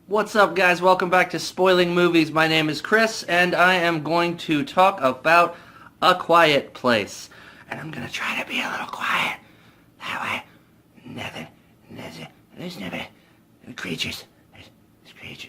What's up, guys? Welcome back to Spoiling Movies. My name is Chris, and I am going to talk about A Quiet Place. And I'm going to try to be a little quiet. That way, there's never creatures.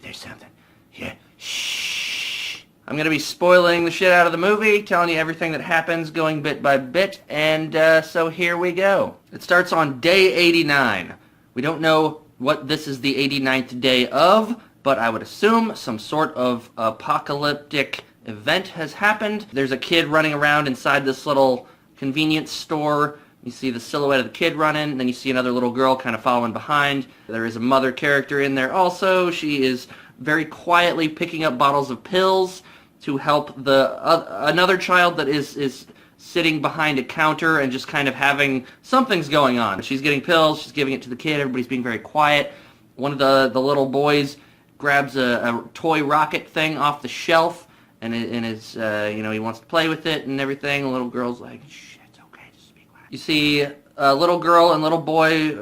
There's something here. Shh. I'm going to be spoiling the shit out of the movie, telling you everything that happens, going bit by bit, and so here we go. It starts on day 89. We don't know what this is the 89th day of, but I would assume some sort of apocalyptic event has happened. There's a kid running around inside this little convenience store. You see the silhouette of the kid running, and then you see another little girl kind of following behind. There is a mother character in there also. She is very quietly picking up bottles of pills to help another child that is sitting behind a counter and just kind of having something's going on. She's getting pills, she's giving it to the kid, everybody's being very quiet. One of the little boys grabs a toy rocket thing off the shelf and is he wants to play with it and everything. The little girl's like, shh, it's okay, just be quiet. You see a little girl and little boy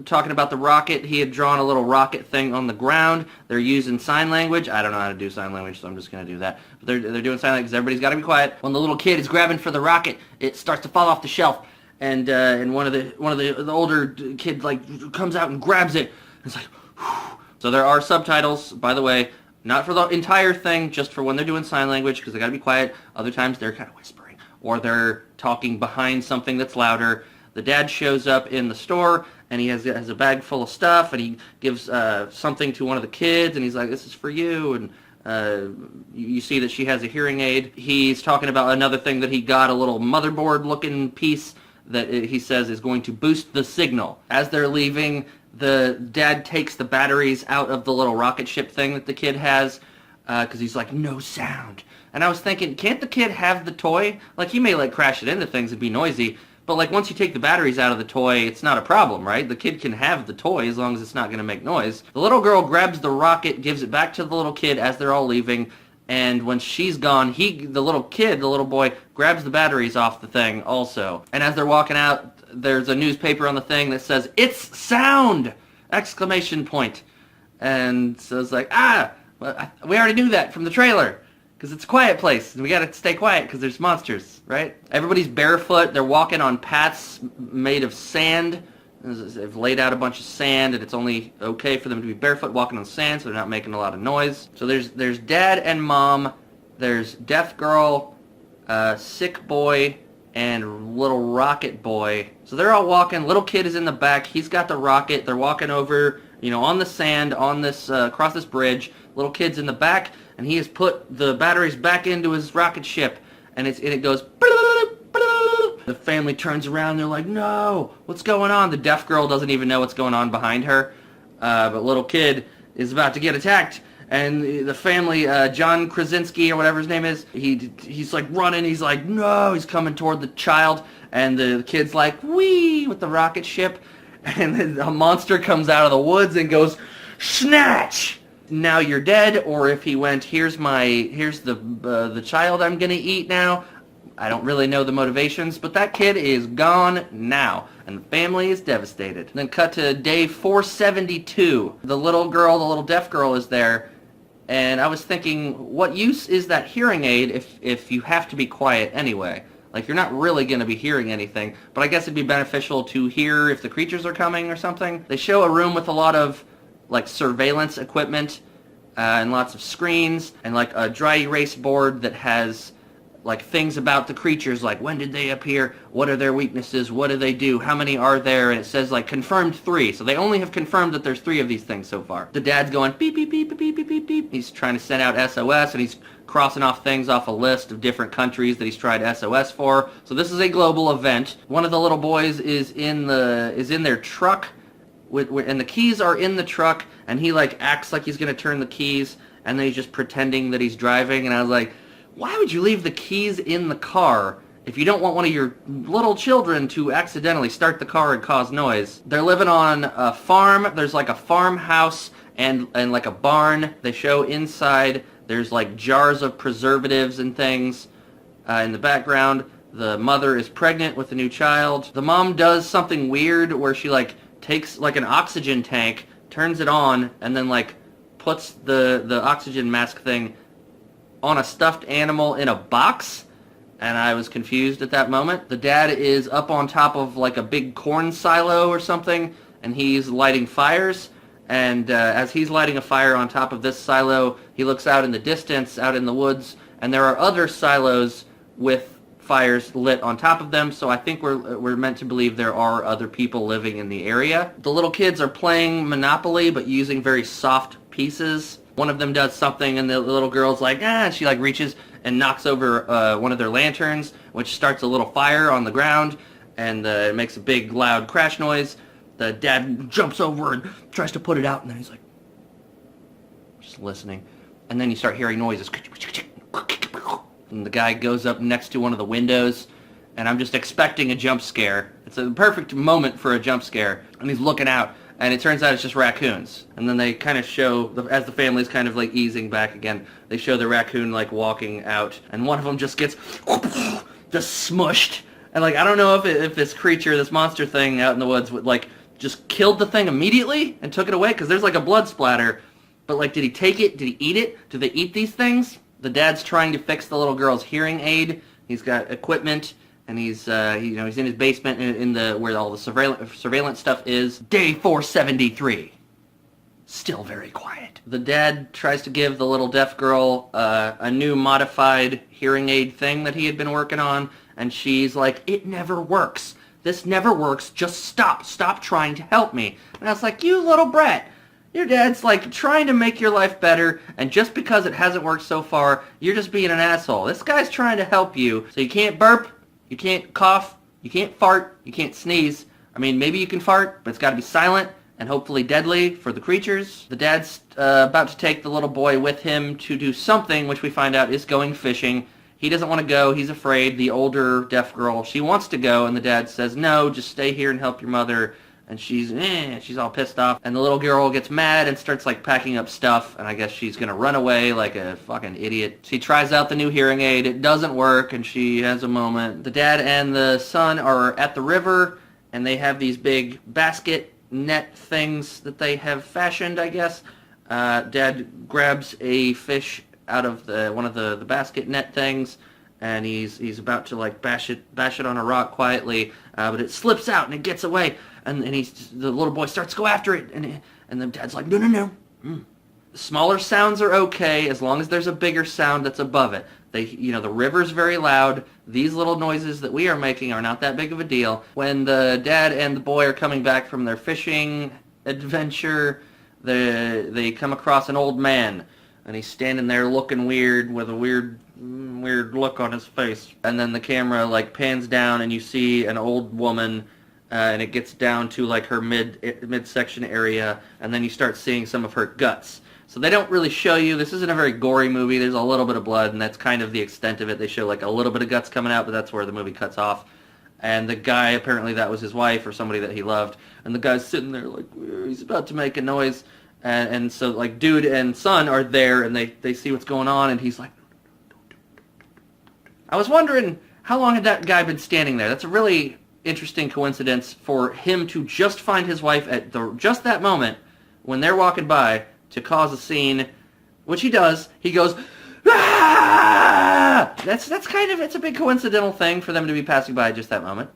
talking about the rocket. He had drawn a little rocket thing on the ground. They're using sign language. I don't know how to do sign language, so I'm just going to do that. But they're doing sign language because everybody's got to be quiet. When the little kid is grabbing for the rocket, it starts to fall off the shelf, and one of the older kids comes out and grabs it. And it's like, whew. So there are subtitles, by the way, not for the entire thing, just for when they're doing sign language because they got to be quiet. Other times they're kind of whispering or they're talking behind something that's louder. The dad shows up in the store, and he has a bag full of stuff, and he gives something to one of the kids, and he's like, this is for you, and you see that she has a hearing aid. He's talking about another thing that he got, a little motherboard-looking piece that he says is going to boost the signal. As they're leaving, the dad takes the batteries out of the little rocket ship thing that the kid has, because he's like, no sound. And I was thinking, can't the kid have the toy? Like, he may, crash it into things and be noisy, but, once you take the batteries out of the toy, it's not a problem, right? The kid can have the toy as long as it's not going to make noise. The little girl grabs the rocket, gives it back to the little kid as they're all leaving, and when she's gone, the little boy, grabs the batteries off the thing also. And as they're walking out, there's a newspaper on the thing that says, "It's sound!" Exclamation point. And so it's like, we already knew that from the trailer. Because it's a quiet place, and we gotta stay quiet because there's monsters, right? Everybody's barefoot. They're walking on paths made of sand. They've laid out a bunch of sand, and it's only okay for them to be barefoot walking on sand, so they're not making a lot of noise. So there's dad and mom. There's deaf girl, sick boy, and little rocket boy. So they're all walking. Little kid is in the back. He's got the rocket. They're walking over, on the sand, on this across this bridge. Little kid's in the back, and he has put the batteries back into his rocket ship, and it goes. The family turns around, they're like, no, what's going on? The deaf girl doesn't even know what's going on behind her, but little kid is about to get attacked, and the family, John Krasinski or whatever his name is, he's running, he's like, no, he's coming toward the child, and the kid's like, wee, with the rocket ship, and then a monster comes out of the woods and goes, snatch! Now you're dead, or if he went, here's the child I'm gonna eat now. I don't really know the motivations, but that kid is gone now, and the family is devastated. Then cut to day 472. The little deaf girl is there, and I was thinking, what use is that hearing aid if you have to be quiet anyway? You're not really gonna be hearing anything, but I guess it'd be beneficial to hear if the creatures are coming or something. They show a room with a lot of surveillance equipment and lots of screens and a dry erase board that has things about the creatures, when did they appear, what are their weaknesses, what do they do, how many are there, and it says confirmed 3. So they only have confirmed that there's 3 of these things so far. The dad's going beep beep beep beep beep beep beep. He's trying to send out SOS, and he's crossing off things off a list of different countries that he's tried SOS for. So this is a global event. One of the little boys is in their truck. And the keys are in the truck, and he acts like he's gonna turn the keys, and then he's just pretending that he's driving. And I was like, why would you leave the keys in the car if you don't want one of your little children to accidentally start the car and cause noise? They're living on a farm. There's a farmhouse and a barn. They show inside. There's jars of preservatives and things in the background. The mother is pregnant with a new child. The mom does something weird where she takes an oxygen tank, turns it on, and then puts the oxygen mask thing on a stuffed animal in a box, and I was confused at that moment. The dad is up on top of like a big corn silo or something, and he's lighting fires. And as he's lighting a fire on top of this silo, he looks out in the distance, out in the woods, and there are other silos with fires lit on top of them, so I think we're meant to believe there are other people living in the area. The little kids are playing Monopoly, but using very soft pieces. One of them does something, and the little girl's like, and she like reaches and knocks over one of their lanterns, which starts a little fire on the ground, and it makes a big, loud crash noise. The dad jumps over and tries to put it out, and then he's like, just listening. And then you start hearing noises. And the guy goes up next to one of the windows, and I'm just expecting a jump scare. It's a perfect moment for a jump scare. And he's looking out, and it turns out it's just raccoons. And then they kind of show, as the family's kind of like easing back again, they show the raccoon like walking out, and one of them just gets just smushed. And like, I don't know if this creature, this monster thing out in the woods would like just killed the thing immediately and took it away, because there's like a blood splatter. But like, did he take it? Did he eat it? Do they eat these things? The dad's trying to fix the little girl's hearing aid. He's got equipment, and he's he's in his basement in the where all the surveillance stuff is. Day 473. Still very quiet. The dad tries to give the little deaf girl a new modified hearing aid thing that he had been working on, and she's like, "It never works. This never works. Just stop. Stop trying to help me." And I was like, "You little brat. Your dad's like trying to make your life better, and just because it hasn't worked so far, you're just being an asshole. This guy's trying to help you, so you can't burp, you can't cough, you can't fart, you can't sneeze. I mean, maybe you can fart, but it's got to be silent and hopefully deadly for the creatures." The dad's about to take the little boy with him to do something, which we find out is going fishing. He doesn't want to go. He's afraid. The older deaf girl, she wants to go, and the dad says, "No, just stay here and help your mother." And she's all pissed off. And the little girl gets mad and starts like packing up stuff. And I guess she's going to run away like a fucking idiot. She tries out the new hearing aid. It doesn't work, and she has a moment. The dad and the son are at the river, and they have these big basket net things that they have fashioned, I guess. Dad grabs a fish out of one of the basket net things, and he's about to like bash it on a rock quietly, but it slips out and it gets away. And the little boy starts to go after it, and the dad's like, no. Smaller sounds are okay as long as there's a bigger sound that's above it. The river's very loud. These little noises that we are making are not that big of a deal. When the dad and the boy are coming back from their fishing adventure, they come across an old man, and he's standing there looking weird with a weird look on his face. And then the camera like pans down, and you see an old woman. And it gets down to like her midsection area, and then you start seeing some of her guts. So they don't really show you. This isn't a very gory movie. There's a little bit of blood, and that's kind of the extent of it. They show like a little bit of guts coming out, but that's where the movie cuts off. And the guy, apparently that was his wife or somebody that he loved, and the guy's sitting there like, he's about to make a noise. And so like dude and son are there, and they see what's going on, and he's like, I was wondering, how long had that guy been standing there? That's a really interesting coincidence for him to just find his wife at just that moment when they're walking by to cause a scene, which he does. He goes, "Ah!" That's kind of, it's a big coincidental thing for them to be passing by at just that moment.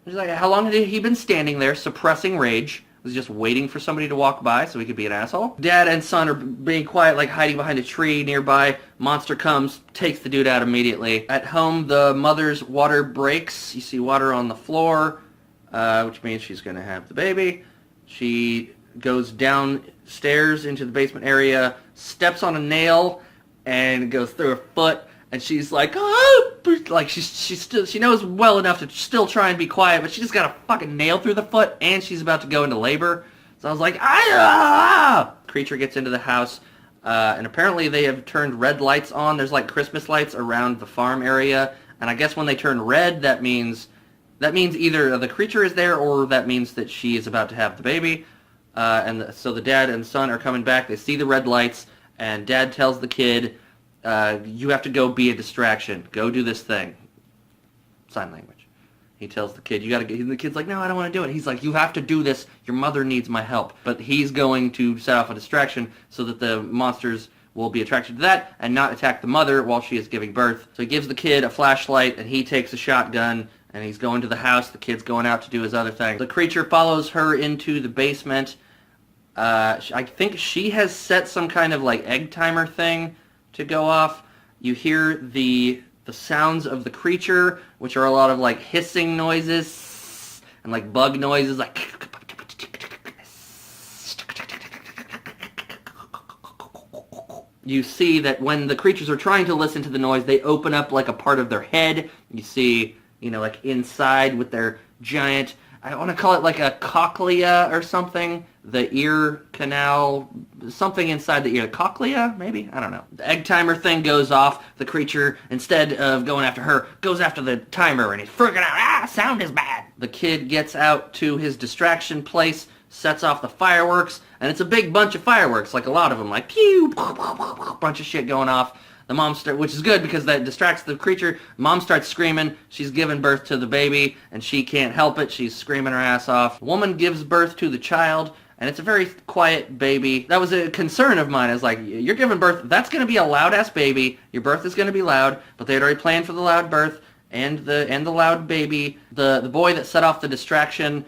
It's like, how long had he been standing there suppressing rage? Was just waiting for somebody to walk by so he could be an asshole. Dad and son are being quiet, like hiding behind a tree nearby. Monster comes, takes the dude out immediately. At home, the mother's water breaks. You see water on the floor, which means she's going to have the baby. She goes downstairs into the basement area, steps on a nail, and goes through her foot. And she's like, oh, like she knows well enough to still try and be quiet, but she just got a fucking nail through the foot, and she's about to go into labor. So I was like, ah! Creature gets into the house, and apparently they have turned red lights on. There's like Christmas lights around the farm area, and I guess when they turn red, that means either the creature is there, or that means that she is about to have the baby. So the dad and son are coming back. They see the red lights, and dad tells the kid, you have to go be a distraction. Go do this thing. Sign language. He tells the kid, you gotta get, and the kid's like, no, I don't want to do it. He's like, you have to do this. Your mother needs my help. But he's going to set off a distraction so that the monsters will be attracted to that and not attack the mother while she is giving birth. So he gives the kid a flashlight, and he takes a shotgun, and he's going to the house. The kid's going out to do his other thing. The creature follows her into the basement. I think she has set some kind of like egg timer thing to go off. You hear the sounds of the creature, which are a lot of like hissing noises and like bug noises, like you see that when the creatures are trying to listen to the noise, they open up like a part of their head. You see, like inside with their giant, I want to call it like a cochlea or something, the ear canal, something inside the ear, cochlea maybe, I don't know. The egg timer thing goes off. The creature, instead of going after her, goes after the timer, and he's freaking out. Sound is bad. The kid gets out to his distraction place, sets off the fireworks, and it's a big bunch of fireworks, like a lot of them, like pew, bunch of shit going off. The mom which is good because that distracts the creature. Mom starts screaming. She's giving birth to the baby, and she can't help it. She's screaming her ass off. Woman gives birth to the child, and it's a very quiet baby. That was a concern of mine. I was like, you're giving birth. That's going to be a loud-ass baby. Your birth is going to be loud, but they had already planned for the loud birth and the loud baby. The boy that set off the distraction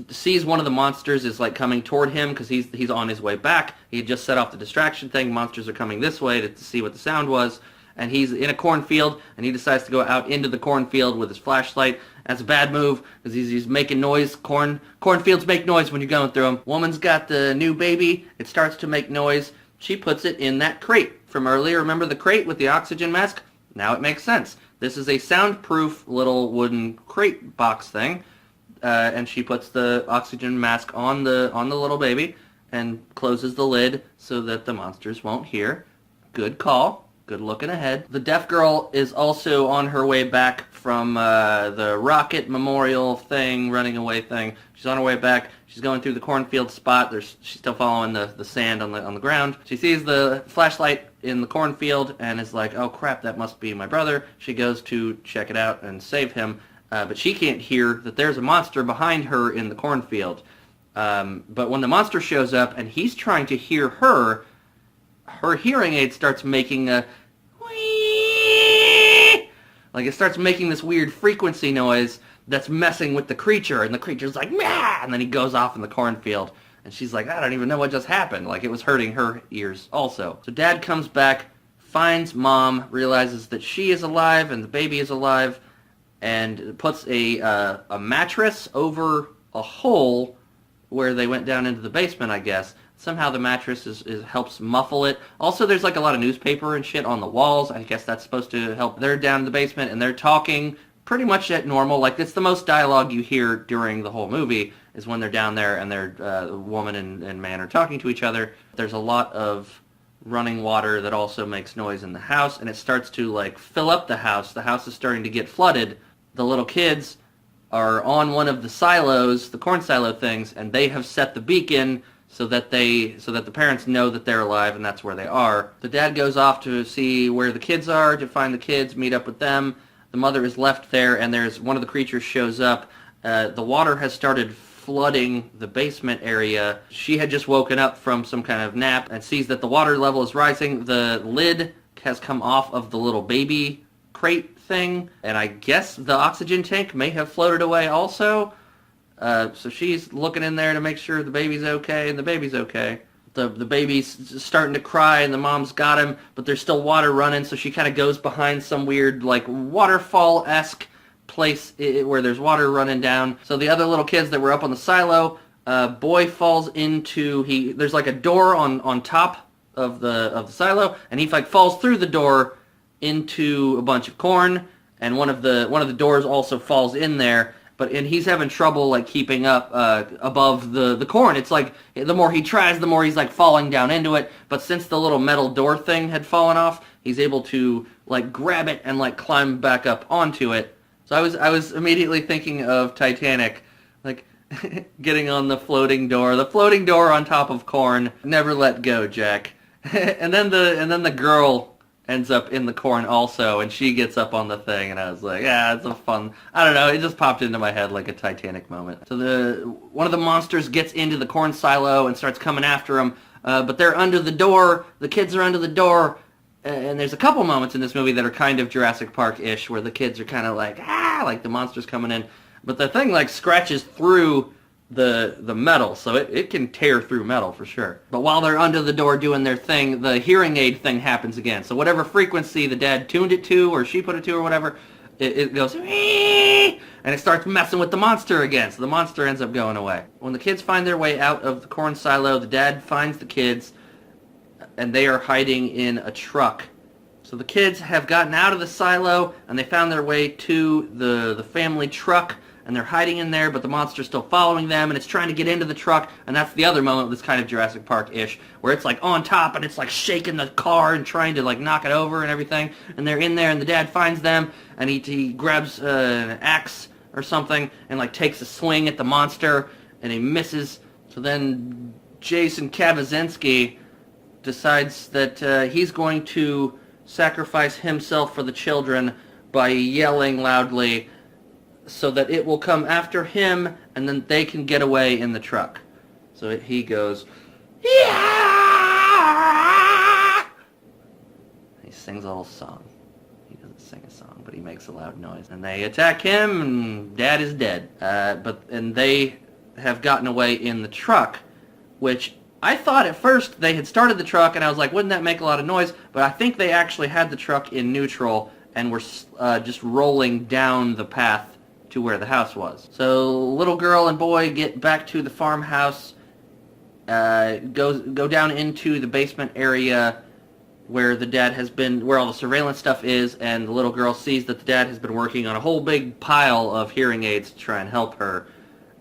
sees one of the monsters is like coming toward him because he's on his way back. He had just set off the distraction thing. Monsters are coming this way to see what the sound was, and he's in a cornfield, and he decides to go out into the cornfield with his flashlight. That's a bad move because he's making noise. Cornfields make noise when you're going through them. Woman's got the new baby. It starts to make noise. She puts it in that crate from earlier. Remember the crate with the oxygen mask? Now it makes sense. This is a soundproof little wooden crate box thing. And she puts the oxygen mask on the little baby and closes the lid so that the monsters won't hear. Good call. Good looking ahead. The deaf girl is also on her way back from the rocket memorial thing, running away thing. She's on her way back. She's going through the cornfield spot. She's still following the sand on the ground. She sees the flashlight in the cornfield and is like, oh crap, that must be my brother. She goes to check it out and save him. But she can't hear that there's a monster behind her in the cornfield. But when the monster shows up and he's trying to hear her hearing aid starts making a whee! Like it starts making this weird frequency noise that's messing with the creature, and the creature's like, Mah! And then he goes off in the cornfield. And she's like, I don't even know what just happened. Like it was hurting her ears also. So Dad comes back, finds Mom, realizes that she is alive and the baby is alive, and puts a mattress over a hole where they went down into the basement, I guess. Somehow the mattress helps muffle it. Also, there's like a lot of newspaper and shit on the walls. I guess that's supposed to help. They're down in the basement, and they're talking pretty much at normal. Like, it's the most dialogue you hear during the whole movie is when they're down there and the woman and man are talking to each other. There's a lot of running water that also makes noise in the house, and it starts to like fill up the house. The house is starting to get flooded. The little kids are on one of the silos, the corn silo things, and they have set the beacon so that the parents know that they're alive and that's where they are. The dad goes off to see where the kids are, to find the kids, meet up with them. The mother is left there, and there's one of the creatures shows up. The water has started flooding the basement area. She had just woken up from some kind of nap and sees that the water level is rising. The lid has come off of the little baby crate thing, and I guess the oxygen tank may have floated away also. So she's looking in there to make sure the baby's okay, and the baby's okay. The baby's starting to cry, and the mom's got him, but there's still water running, so she kind of goes behind some weird, like, waterfall-esque place where there's water running down. So the other little kids that were up on the silo, boy falls into, there's like a door on top of the silo, and he like falls through the door into a bunch of corn, and one of the doors also falls in there, and he's having trouble like keeping up above the corn. It's like the more he tries, the more he's like falling down into it. But since the little metal door thing had fallen off, he's able to like grab it and like climb back up onto it. So I was immediately thinking of Titanic, like getting on the floating door on top of corn. Never let go, Jack. and then the girl ends up in the corn also, and she gets up on the thing, and I was like, yeah, it's a fun, I don't know, it just popped into my head like a Titanic moment. So one of the monsters gets into the corn silo and starts coming after him, but they're under the door, the kids are under the door, and there's a couple moments in this movie that are kind of Jurassic Park-ish, where the kids are kind of like, like the monster's coming in, but the thing like scratches through the metal, so it can tear through metal for sure. But while they're under the door doing their thing, the hearing aid thing happens again. So whatever frequency the dad tuned it to, or she put it to, or whatever, it goes, and it starts messing with the monster again. So the monster ends up going away. When the kids find their way out of the corn silo, the dad finds the kids, and they are hiding in a truck. So the kids have gotten out of the silo, and they found their way to the family truck, and they're hiding in there, but the monster's still following them, and it's trying to get into the truck, and that's the other moment that's kind of Jurassic Park-ish, where it's like on top, and it's like shaking the car and trying to like knock it over and everything, and they're in there, and the dad finds them, and he grabs an axe or something, and like takes a swing at the monster, and he misses. So then Jason Kawasinski decides that he's going to sacrifice himself for the children by yelling loudly, so that it will come after him, and then they can get away in the truck. So he goes, yeah! He sings a whole song. He doesn't sing a song, but he makes a loud noise. And they attack him, and Dad is dead. And they have gotten away in the truck, which I thought at first they had started the truck, and I was like, wouldn't that make a lot of noise? But I think they actually had the truck in neutral and were just rolling down the path to where the house was. So little girl and boy get back to the farmhouse, go down into the basement area where the dad has been, where all the surveillance stuff is, and the little girl sees that the dad has been working on a whole big pile of hearing aids to try and help her,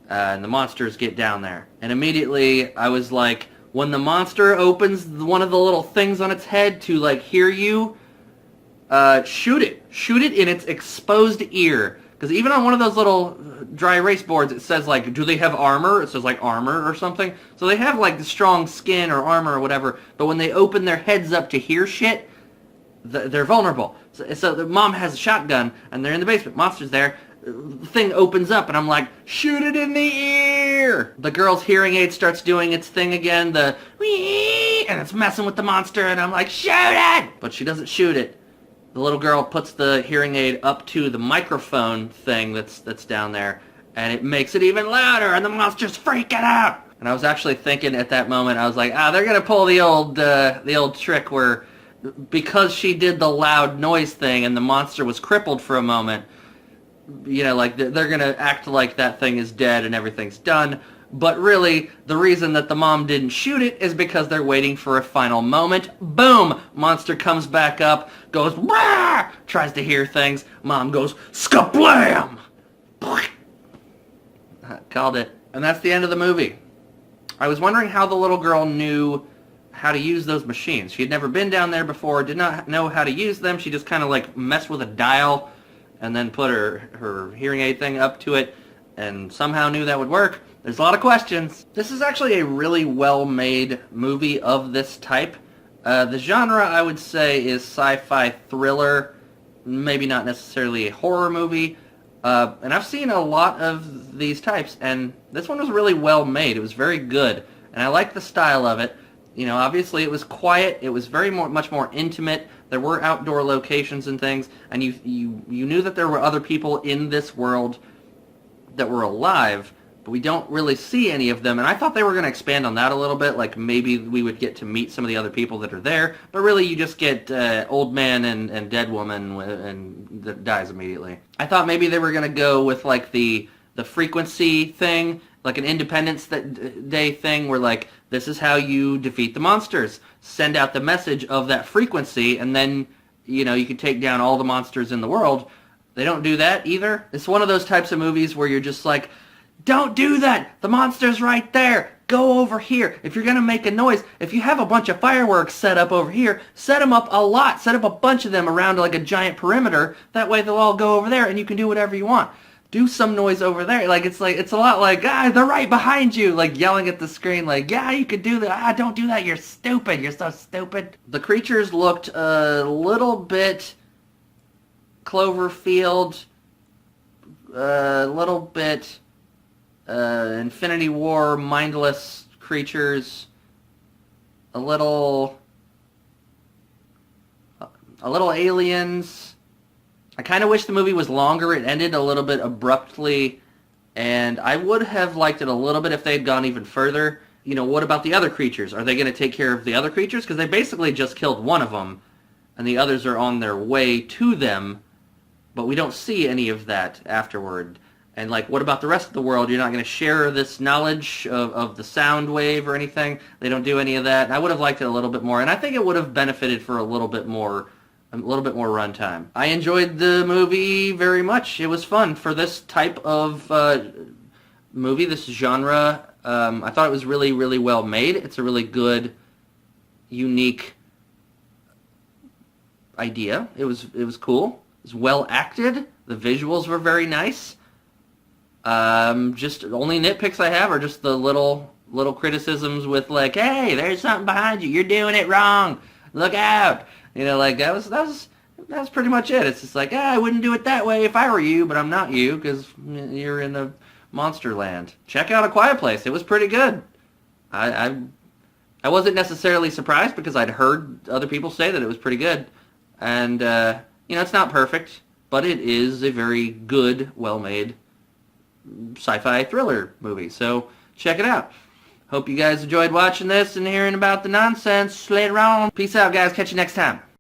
and the monsters get down there. And immediately I was like, when the monster opens one of the little things on its head to like hear you, shoot it in its exposed ear. Because even on one of those little dry erase boards, it says, like, do they have armor? It says, like, armor or something. So they have, like, strong skin or armor or whatever. But when they open their heads up to hear shit, they're vulnerable. So the mom has a shotgun, and they're in the basement. Monster's there. The thing opens up, and I'm like, shoot it in the ear! The girl's hearing aid starts doing its thing again, and it's messing with the monster, and I'm like, shoot it! But she doesn't shoot it. The little girl puts the hearing aid up to the microphone thing that's down there, and it makes it even louder, and the monster's freaking out. And I was actually thinking at that moment, I was like, they're gonna pull the old trick where, because she did the loud noise thing and the monster was crippled for a moment, you know, like they're gonna act like that thing is dead and everything's done. But really, the reason that the mom didn't shoot it is because they're waiting for a final moment. Boom! Monster comes back up, goes, Wah! Tries to hear things. Mom goes, skablam! Called it. And that's the end of the movie. I was wondering how the little girl knew how to use those machines. She had never been down there before, did not know how to use them. She just kind of like messed with a dial and then put her hearing aid thing up to it and somehow knew that would work. There's a lot of questions. This is actually a really well-made movie of this type. The genre, I would say, is sci-fi thriller, maybe not necessarily a horror movie. And I've seen a lot of these types, and this one was really well-made. It was very good, and I like the style of it. You know, obviously it was quiet. It was much more intimate. There were outdoor locations and things, and you knew that there were other people in this world that were alive, but we don't really see any of them, and I thought they were going to expand on that a little bit, like maybe we would get to meet some of the other people that are there, but really you just get old man and dead woman and that dies immediately. I thought maybe they were going to go with like the frequency thing, like an Independence Day thing where like, this is how you defeat the monsters. Send out the message of that frequency, and then, you know, you can take down all the monsters in the world. They don't do that either. It's one of those types of movies where you're just like, don't do that! The monster's right there! Go over here! If you're gonna make a noise, if you have a bunch of fireworks set up over here, set them up a lot! Set up a bunch of them around like a giant perimeter. That way they'll all go over there and you can do whatever you want. do some noise over there. Like, it's a lot like, they're right behind you, like yelling at the screen, like, yeah, you could do that. Don't do that. You're stupid. You're so stupid. The creatures looked a little bit Cloverfield, a little bit Infinity War, mindless creatures, a little Aliens. I kind of wish the movie was longer. It ended a little bit abruptly, and I would have liked it a little bit if they had gone even further. You know, what about the other creatures? Are they going to take care of the other creatures? Because they basically just killed one of them, and the others are on their way to them, but we don't see any of that afterward. And, like, what about the rest of the world? You're not going to share this knowledge of the sound wave or anything? They don't do any of that. And I would have liked it a little bit more, and I think it would have benefited for a little bit more runtime. I enjoyed the movie very much. It was fun for this type of movie, this genre. I thought it was really, really well made. It's a really good, unique idea. It was cool. It was well acted. The visuals were very nice. Just only nitpicks I have are just the little criticisms with, like, hey, there's something behind you. You're doing it wrong. Look out. You know, like, that was pretty much it. It's just like, I wouldn't do it that way if I were you, but I'm not you because you're in a monster land. Check out A Quiet Place. It was pretty good. I wasn't necessarily surprised because I'd heard other people say that it was pretty good. And, you know, it's not perfect, but it is a very good, well-made sci-fi thriller movie. So check it out. Hope you guys enjoyed watching this and hearing about the nonsense later on. Peace out, guys. Catch you next time.